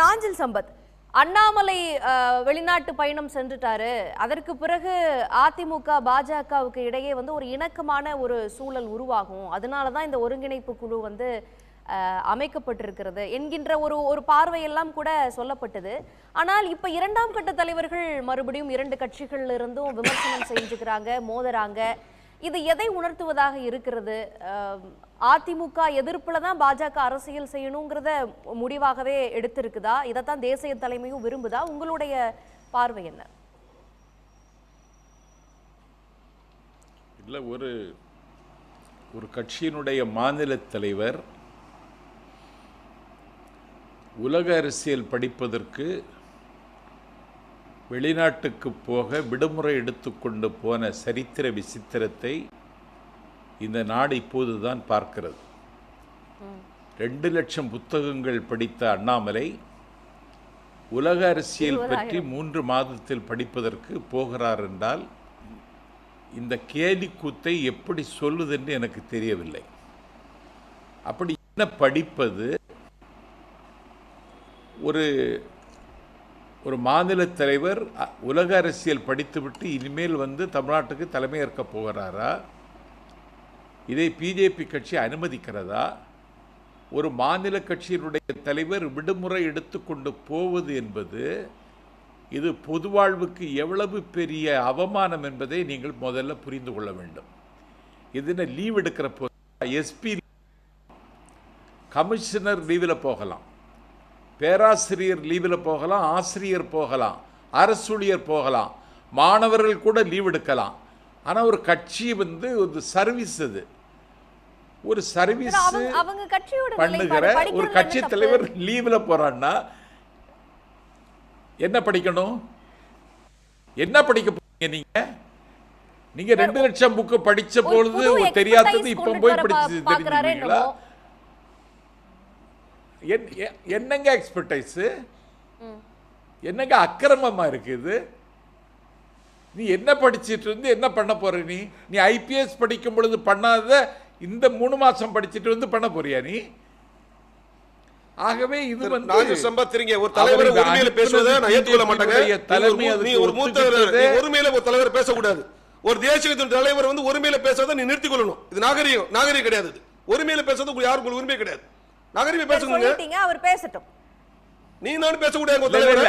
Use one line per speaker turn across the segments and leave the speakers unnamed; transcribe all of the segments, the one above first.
நாஞ்சில் சம்பத், அண்ணாமலை வெளிநாட்டு பயணம் சென்றுட்டாரு. அதற்கு பிறகு அதிமுக பாஜகவுக்கு இடையே ஒரு இணக்கமான ஒரு சூழல் உருவாகும். அதனாலதான் இந்த ஒருங்கிணைப்பு குழு அமைக்கப்பட்டிருக்கிறது என்கின்ற ஒரு பார்வையெல்லாம் கூட சொல்லப்பட்டது. ஆனால் இப்ப இரண்டாம் கட்ட தலைவர்கள் மறுபடியும் இரண்டு கட்சிகள்ல இருந்தும் விமர்சனம் செஞ்சுக்கிறாங்க, மோதுறாங்க. இது எதை உணர்த்துவதாக இருக்கிறது? அதிமுக எதிர்ப்புல தான் பாஜக அரசியல் செய்யணுங்கிறத முடிவாகவே எடுத்திருக்குதா? இதைத்தான் தேசிய தலைமையும் விரும்புதா? உங்களுடைய பார்வை என்ன?
இல்ல, ஒரு கட்சியினுடைய மாநில தலைவர் உலக அரசியல் படிப்பதற்கு வெளிநாட்டுக்கு போக விடுமுறை எடுத்துக்கொண்டு போன சரித்திர விசித்திரத்தை இந்த நாடு இப்போதுதான் பார்க்கிறது. 2 லட்சம் புத்தகங்கள் படித்த அண்ணாமலை உலக அரசியல் பற்றி 3 மாதத்தில் படிப்பதற்கு போகிறார் என்றால் இந்த கேலி கூத்தை எப்படி சொல்லுதென்று எனக்கு தெரியவில்லை. அப்படி என்ன படிப்பது? ஒரு மாநில தலைவர் உலக அரசியல் படித்துவிட்டு இனிமேல் தமிழ்நாட்டுக்கு தலைமையேற்க போகிறாரா? இதை பிஜேபி கட்சி அனுமதிக்கிறதா? ஒரு மாநில கட்சியினுடைய தலைவர் விடுமுறை எடுத்துக்கொண்டு போவது என்பது இது பொது வாழ்வுக்கு எவ்வளவு பெரிய அவமானம் என்பதை நீங்கள் முதல்ல புரிந்து கொள்ள வேண்டும். இதுன்னு லீவ் எடுக்கிற போது எஸ்பி கமிஷனர் லீவில் போகலாம், பேராசிரியர் லீவில் போகலாம், ஆசிரியர் போகலாம், அரசூழியர் போகலாம், மாணவர்கள் கூட லீவ் எடுக்கலாம். ஆனால் ஒரு கட்சி ஒரு சர்வீஸ், அது ஒரு சர்வீஸ் பண்ணுகிற ஒரு கட்சி தலைவர் லீவில் போறான்னா என்ன படிக்கணும்? என்ன படிக்க போறீங்க நீங்க 2 லட்சம் புக்கு படிச்ச பொழுது தெரியாதது இப்ப போய் படிச்சு தெரிஞ்சுக்கிறீங்களா? என்னங்க எக்ஸ்பர்டைஸ்? என்னங்க அக்கிரமமா இருக்குது? நீ என்ன படிச்சிட்டு இருந்து என்ன பண்ண போற? நீ ஐபிஎஸ் படிக்கும் பொழுது பண்ணாத இந்த 3 மாசம் படிச்சிட்டு பண்ண போறியா நீ? ஆகவே இது
சம்பத்திரிங்க ஒரு தலைவர் உரிமையில பேசுவதை நான் ஏற்றுக்கொள்ள மாட்டேங்க. நீ ஒரு மூத்தவர், உரிமையில ஒரு தலைவர் பேசக்கூடாது. ஒரு தேசியத்தின் தலைவர் உரிமையில பேசுவதை நீ நிறுத்திக் கொள்ளணும். இது நாகரிகம் கிடையாது. உரிமையில பேசுறது யாருக்கும் உரிமை கிடையாது. நாகரிகமா பேசுங்க. அவர் பேசட்டும். நீ நான் பேசக்கூடாது தலைவர்.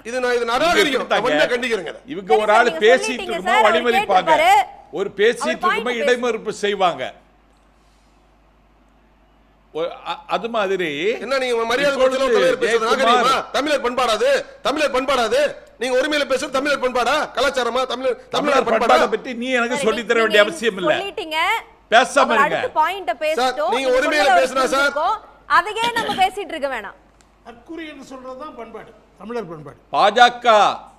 இது நாகரிகம். அவன் கண்டிக்கிறேங்க.
இவங்க ஒரு ஆள் பேசிட்டு இருக்குமா வழிமறிப்பாங்க, ஒரு பேசிட்டு இருக்குமா இடைமறுப்பு செய்வாங்க. அது மாதிரி
என்ன நீங்க மரியாதை கொடுத்து தலைவர் பேசுறது நாகரிகமா? தமிழர் பண்பாடாது. நீங்க உரிமையில பேசுறது தமிழர் பண்பாடா, கலாச்சாரமா? தமிழர் பண்பாடா
பத்தி நீ எனக்கு சொல்லி தர வேண்டிய அவசியம் இல்ல. பேசாம இருங்க.
அடுத்த பாயிண்ட பேசிட்டோம்.
நீங்க ஒருமையில பேசுனா சார்,
அதையே நம்ம பேசிட்டு இருக்க வேணாம்.
அக்குறி என்று சொல்றதுதான் பண்பாடு, தமிழர் பண்பாடு.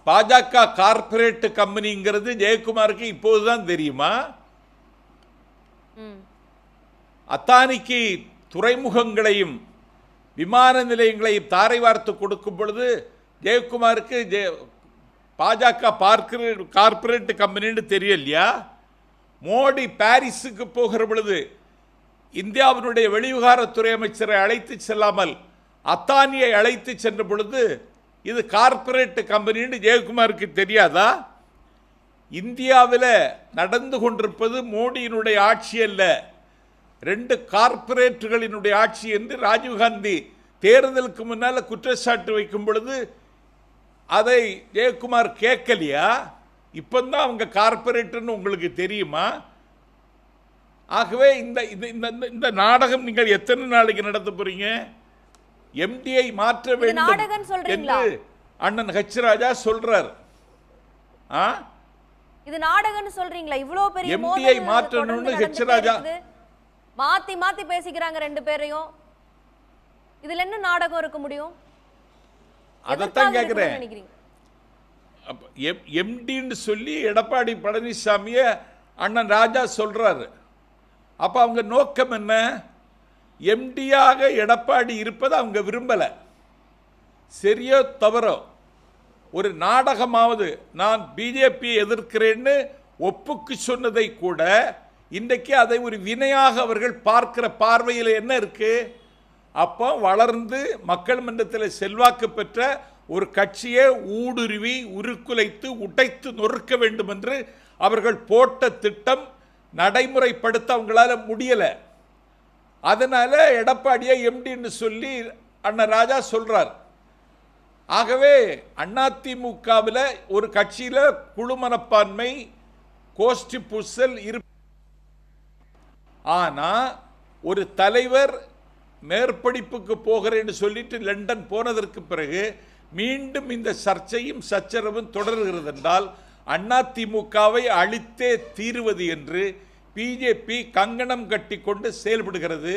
பாஜக கார்ப்பரேட் கம்பெனிங்கிறது ஜெயக்குமாருக்கு இப்போதுதான் தெரியுமா? அத்தானிக்கு துறைமுகங்களையும் விமான நிலையங்களையும் தாரை வார்த்து கொடுக்கும் பொழுது ஜெயக்குமாருக்கு பாஜக கார்ப்பரேட் கம்பெனின்னு தெரியலையா? மோடி பாரிஸுக்கு போகிற பொழுது இந்தியாவினுடைய வெளிவிவகாரத்துறை அமைச்சரை அழைத்து செல்லாமல் அத்தானியை அழைத்து சென்ற பொழுது இது கார்ப்பரேட் கம்பெனின்னு ஜெயக்குமாருக்கு தெரியாதா? இந்தியாவில் நடந்து கொண்டிருப்பது மோடியினுடைய ஆட்சி அல்ல, 2 கார்ப்பரேட்டுகளினுடைய ஆட்சி என்று ராஜீவ்காந்தி தேர்தலுக்கு முன்னால் குற்றச்சாட்டு வைக்கும் பொழுது அதை ஜெயக்குமார் கேட்கலையா? இப்பதான் அவங்க கார்ப்பரேட்னு உங்களுக்கு தெரியுமா? ஆகவே இந்த நாடகம் நீங்கள் எத்தனை நாளைக்கு நடத்த போறீங்க? எம்டியை மாற்ற வேண்டும் என்று அண்ணன் ஹெச் ராஜா சொல்றார்.
இது நாடகம் சொல்றீங்களா? இவ்வளவு பெரிய
எம்டியை மாற்றணும்னு ஹெச் ராஜா
மாத்தி பேசிக்கிறாங்க 2 பேரையும். இதுல என்ன நாடகம் இருக்க முடியும்?
அதத்தான் கேக்குறேன். எம்டின்னு சொல்லி எடப்பாடி பழனிசாமிய அண்ணன் ராஜா சொல்றாரு. அப்ப அவங்க நோக்கம் என்ன? எம்டியாக எடப்பாடி இருப்பதை அவங்க விரும்பல. சரியோ தவறோ ஒரு நாடகமாவது நான் பிஜேபியை எதிர்க்கிறேன்னு ஒப்புக்கு சொன்னதை கூட இன்றைக்கு அதை ஒரு வினையாக அவர்கள் பார்க்கிற பார்வையில் என்ன இருக்கு? அப்போ வளர்ந்து மக்கள் மன்றத்தில் செல்வாக்கு பெற்ற ஒரு கட்சியை ஊடுருவி உருக்குலைத்து உடைத்து நொறுக்க வேண்டும் என்று அவர்கள் போட்ட திட்டம் நடைமுறைப்படுத்த அவங்களால முடியலை. அதனால எடப்பாடியை எம்டின்னு சொல்லி அண்ணன் ராஜா சொல்றார். ஆகவே அதிமுகவில் ஒரு கட்சியில குழு மனப்பான்மை, கோஷ்டி பூசல் ஆனா ஒரு தலைவர் மேற்படிப்புக்கு போகிறேன்னு சொல்லிட்டு லண்டன் போனதற்கு பிறகு மீண்டும் இந்த சர்ச்சையும் சச்சரவும் தொடர்கிறது என்றால் அதிமுகவை அழித்தே தீருவது என்று பிஜேபி கங்கணம் கட்டி கொண்டு செயல்படுகிறது.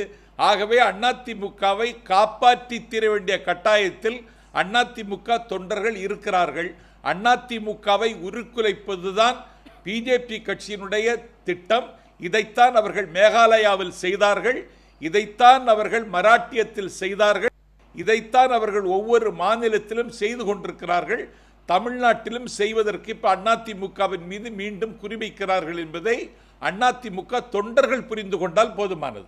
ஆகவே அதிமுகவை காப்பாற்றி தீர வேண்டிய கட்டாயத்தில் அதிமுக தொண்டர்கள் இருக்கிறார்கள். அதிமுகவை உருக்குலைப்பதுதான் பிஜேபி கட்சியினுடைய திட்டம். இதைத்தான் அவர்கள் மேகாலயாவில் செய்தார்கள், இதைத்தான் அவர்கள் மராட்டியத்தில் செய்தார்கள், இதைத்தான் அவர்கள் ஒவ்வொரு மாநிலத்திலும் செய்து கொண்டிருக்கிறார்கள். தமிழ்நாட்டிலும் செய்வதற்கு இப்ப அதிமுகவின் மீது மீண்டும் குறிவைக்கிறார்கள் என்பதை அதிமுக தொண்டர்கள் புரிந்து கொண்டால் போதுமானது.